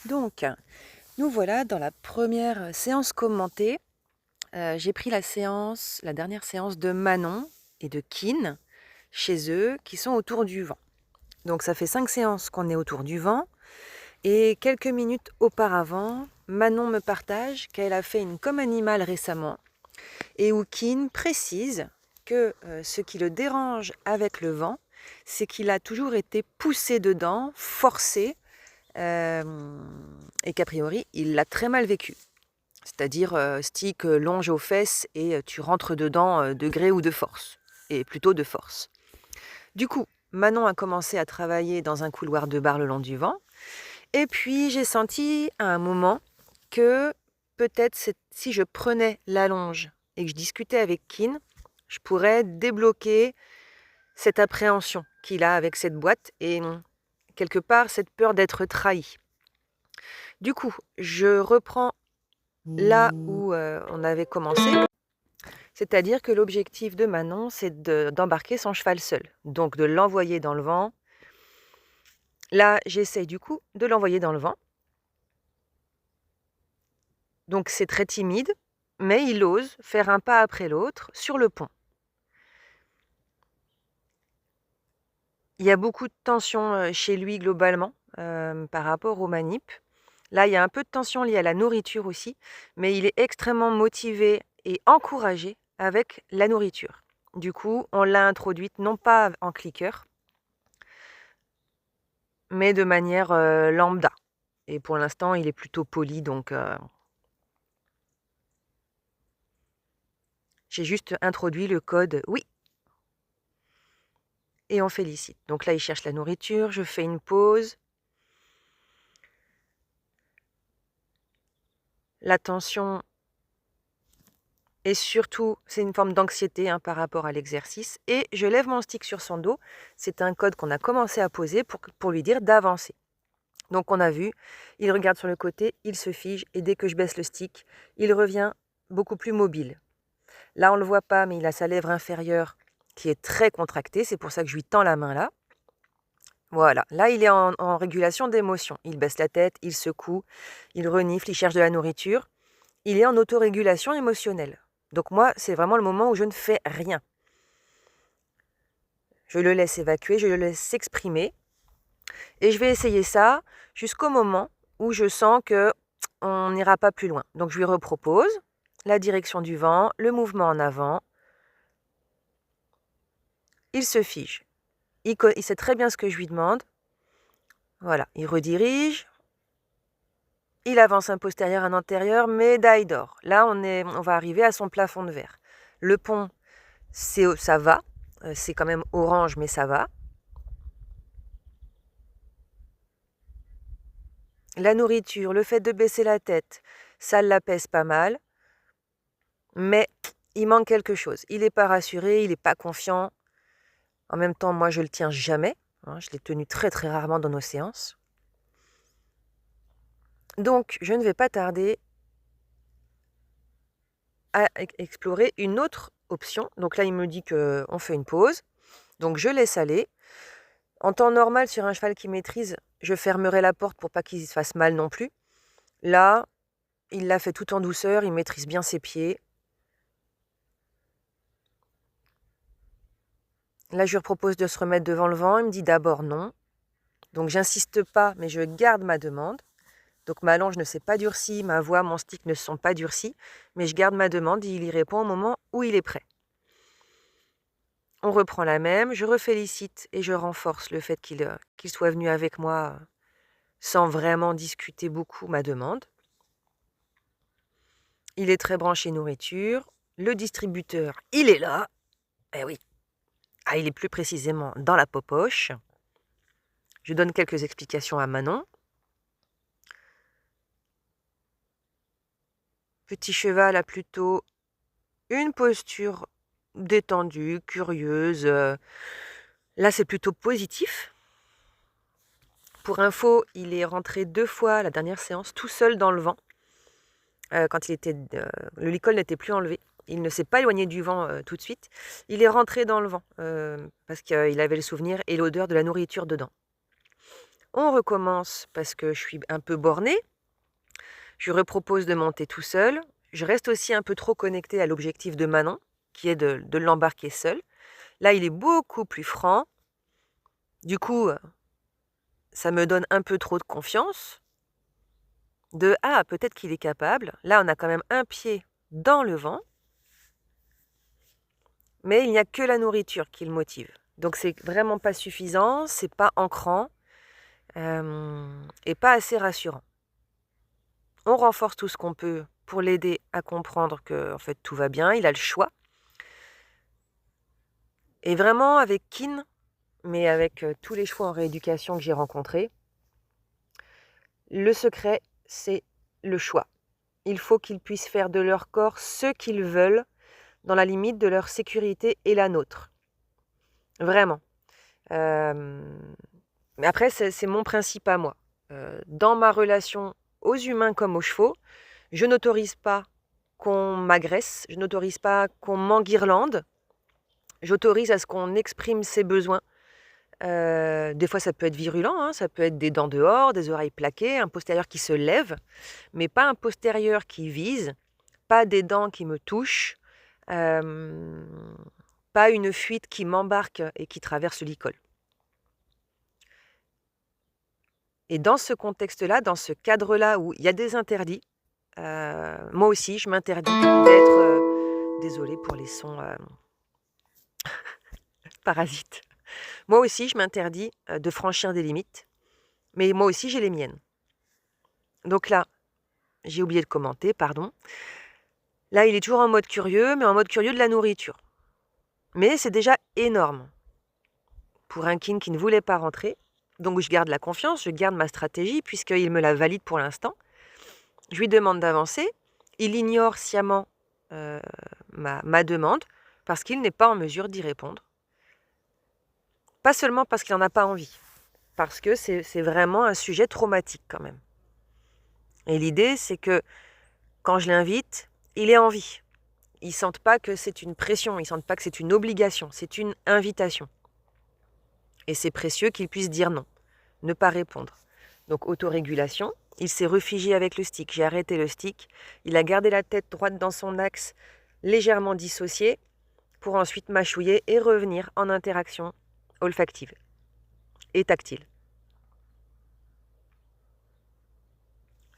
Donc, nous voilà dans la première séance commentée. J'ai pris la dernière séance de Manon et de Kin chez eux, qui sont autour du vent. Donc ça fait 5 séances qu'on est autour du vent. Et quelques minutes auparavant, Manon me partage qu'elle a fait une comme animal récemment et où Kin précise que ce qui le dérange avec le vent, c'est qu'il a toujours été poussé dedans, forcé, et qu'a priori, il l'a très mal vécu. C'est-à-dire stick, longe aux fesses et tu rentres dedans de gré ou de force, et plutôt de force. Du coup, Manon a commencé à travailler dans un couloir de bar le long du vent, et puis j'ai senti à un moment que peut-être si je prenais la longe et que je discutais avec Kin, je pourrais débloquer cette appréhension qu'il a avec cette boîte et quelque part cette peur d'être trahi. Du coup, je reprends là où on avait commencé, c'est-à-dire que l'objectif de Manon, c'est d'embarquer son cheval seul, donc de l'envoyer dans le vent. Là, j'essaye du coup de l'envoyer dans le vent. Donc c'est très timide, mais il ose faire un pas après l'autre sur le pont. Il y a beaucoup de tension chez lui globalement par rapport aux manips. Là, il y a un peu de tension liée à la nourriture aussi, mais il est extrêmement motivé et encouragé avec la nourriture. Du coup, on l'a introduite non pas en clicker, mais de manière lambda. Et pour l'instant, il est plutôt poli, donc j'ai juste introduit le code oui. Et on félicite. Donc là, il cherche la nourriture, je fais une pause. La tension et surtout, c'est une forme d'anxiété par rapport à l'exercice. Et je lève mon stick sur son dos. C'est un code qu'on a commencé à poser pour lui dire d'avancer. Donc on a vu, il regarde sur le côté, il se fige et dès que je baisse le stick, il revient beaucoup plus mobile. Là, on ne le voit pas, mais il a sa lèvre inférieure qui est très contractée. C'est pour ça que je lui tends la main là. Voilà, là, il est en régulation d'émotion. Il baisse la tête, il secoue, il renifle, il cherche de la nourriture. Il est en autorégulation émotionnelle. Donc moi, c'est vraiment le moment où je ne fais rien. Je le laisse évacuer, je le laisse s'exprimer. Et je vais essayer ça jusqu'au moment où je sens que on n'ira pas plus loin. Donc je lui repropose la direction du vent, le mouvement en avant. Il se fige. Il sait très bien ce que je lui demande. Voilà, il redirige. Il avance un postérieur, un antérieur, médaille d'or. Là, on va arriver à son plafond de verre. Le pont, ça va. C'est quand même orange, mais ça va. La nourriture, le fait de baisser la tête, ça l'apaise pas mal. Mais il manque quelque chose. Il n'est pas rassuré, il n'est pas confiant. En même temps, moi, je le tiens jamais. Je l'ai tenu très très rarement dans nos séances. Donc, je ne vais pas tarder à explorer une autre option. Donc là, il me dit qu'on fait une pause. Donc, je laisse aller. En temps normal, sur un cheval qui maîtrise, je fermerai la porte pour pas qu'il se fasse mal non plus. Là, il l'a fait tout en douceur, il maîtrise bien ses pieds. Là, je lui propose de se remettre devant le vent. Il me dit d'abord non. Donc, j'insiste pas, mais je garde ma demande. Donc, ma longe ne s'est pas durcie, ma voix, mon stick ne se sont pas durcis, mais je garde ma demande et il y répond au moment où il est prêt. On reprend la même, je refélicite et je renforce le fait qu'il soit venu avec moi sans vraiment discuter beaucoup ma demande. Il est très branché nourriture. Le distributeur, il est là. Eh oui. Ah, il est plus précisément dans la popoche. Je donne quelques explications à Manon. Petit cheval a plutôt une posture détendue, curieuse. Là, c'est plutôt positif. Pour info, il est rentré 2 fois à la dernière séance tout seul dans le vent. Quand le licol n'était plus enlevé. Il ne s'est pas éloigné du vent tout de suite. Il est rentré dans le vent parce qu'il avait le souvenir et l'odeur de la nourriture dedans. On recommence parce que je suis un peu bornée. Je repropose de monter tout seul. Je reste aussi un peu trop connectée à l'objectif de Manon, qui est de l'embarquer seul. Là, il est beaucoup plus franc. Du coup, ça me donne un peu trop de confiance. Ah, peut-être qu'il est capable. Là, on a quand même un pied dans le vent, mais il n'y a que la nourriture qui le motive. Donc, c'est vraiment pas suffisant, c'est pas ancrant et pas assez rassurant. On renforce tout ce qu'on peut pour l'aider à comprendre que, en fait, tout va bien, il a le choix. Et vraiment, avec Kin, mais avec tous les choix en rééducation que j'ai rencontrés, le secret, c'est le choix. Il faut qu'ils puissent faire de leur corps ce qu'ils veulent, dans la limite de leur sécurité et la nôtre. Vraiment. Mais après, c'est mon principe à moi. Dans ma relation aux humains comme aux chevaux, je n'autorise pas qu'on m'agresse, je n'autorise pas qu'on m'enguirlande, j'autorise à ce qu'on exprime ses besoins. Des fois, ça peut être virulent, hein, ça peut être des dents dehors, des oreilles plaquées, un postérieur qui se lève, mais pas un postérieur qui vise, pas des dents qui me touchent, pas une fuite qui m'embarque et qui traverse l'icôle. Et dans ce contexte-là, dans ce cadre-là où il y a des interdits, moi aussi, je m'interdis d'être, désolée pour les sons parasites. Moi aussi, je m'interdis de franchir des limites, mais moi aussi, j'ai les miennes. Donc là, j'ai oublié de commenter, pardon. Là, il est toujours en mode curieux, mais en mode curieux de la nourriture. Mais c'est déjà énorme pour un kin qui ne voulait pas rentrer. Donc je garde la confiance, je garde ma stratégie, puisqu'il me la valide pour l'instant. Je lui demande d'avancer. Il ignore sciemment ma demande, parce qu'il n'est pas en mesure d'y répondre. Pas seulement parce qu'il n'en a pas envie, parce que c'est vraiment un sujet traumatique quand même. Et l'idée, c'est que quand je l'invite, il ait envie. Ils ne sentent pas que c'est une pression, ils ne sentent pas que c'est une obligation, c'est une invitation. Et c'est précieux qu'il puisse dire non, ne pas répondre. Donc autorégulation, il s'est réfugié avec le stick, j'ai arrêté le stick, il a gardé la tête droite dans son axe, légèrement dissocié, pour ensuite mâchouiller et revenir en interaction olfactive et tactile.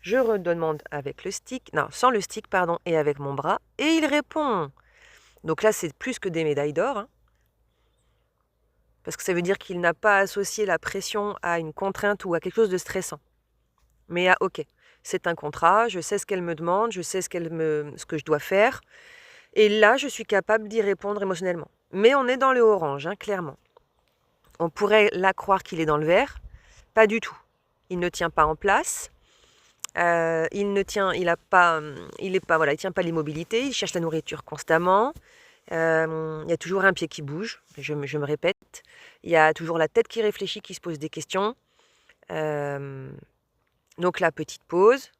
Je redemande avec le stick, non, sans le stick, pardon, et avec mon bras, et il répond. Donc là, c'est plus que des médailles d'or, hein, parce que ça veut dire qu'il n'a pas associé la pression à une contrainte ou à quelque chose de stressant. Mais ok, c'est un contrat, je sais ce qu'elle me demande, je sais ce que je dois faire, et là, je suis capable d'y répondre émotionnellement. Mais on est dans le orange, hein, clairement. On pourrait là croire qu'il est dans le vert, pas du tout. Il ne tient pas en place. Il tient pas l'immobilité, il cherche la nourriture constamment. Il y a toujours un pied qui bouge, je me répète. Il y a toujours la tête qui réfléchit, qui se pose des questions. Donc la petite pause.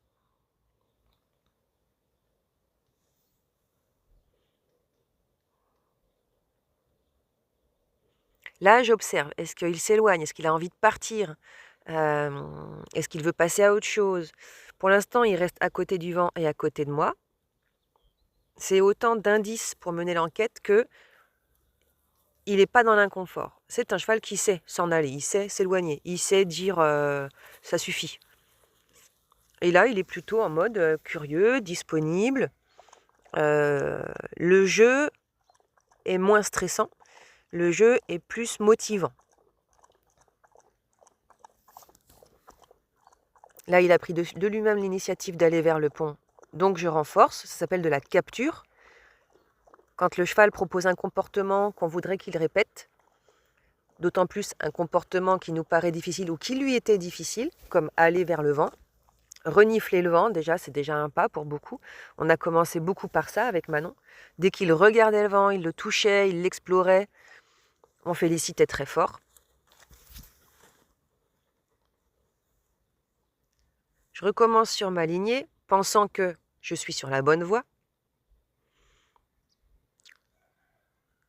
Là, j'observe. Est-ce qu'il s'éloigne? Est-ce qu'il a envie de partir? Est-ce qu'il veut passer à autre chose? Pour l'instant, il reste à côté du vent et à côté de moi. C'est autant d'indices pour mener l'enquête que il n'est pas dans l'inconfort. C'est un cheval qui sait s'en aller, il sait s'éloigner, il sait dire ça suffit. Et là, il est plutôt en mode curieux, disponible. Le jeu est moins stressant, le jeu est plus motivant. Là, il a pris de lui-même l'initiative d'aller vers le pont, donc je renforce, ça s'appelle de la capture. Quand le cheval propose un comportement qu'on voudrait qu'il répète, d'autant plus un comportement qui nous paraît difficile ou qui lui était difficile, comme aller vers le vent, renifler le vent, déjà, c'est déjà un pas pour beaucoup. On a commencé beaucoup par ça avec Manon. Dès qu'il regardait le vent, il le touchait, il l'explorait, on félicitait très fort. Je recommence sur ma lignée, pensant que je suis sur la bonne voie.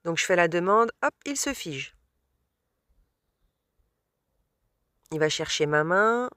Donc je fais la demande, hop, il se fige. il va chercher ma main,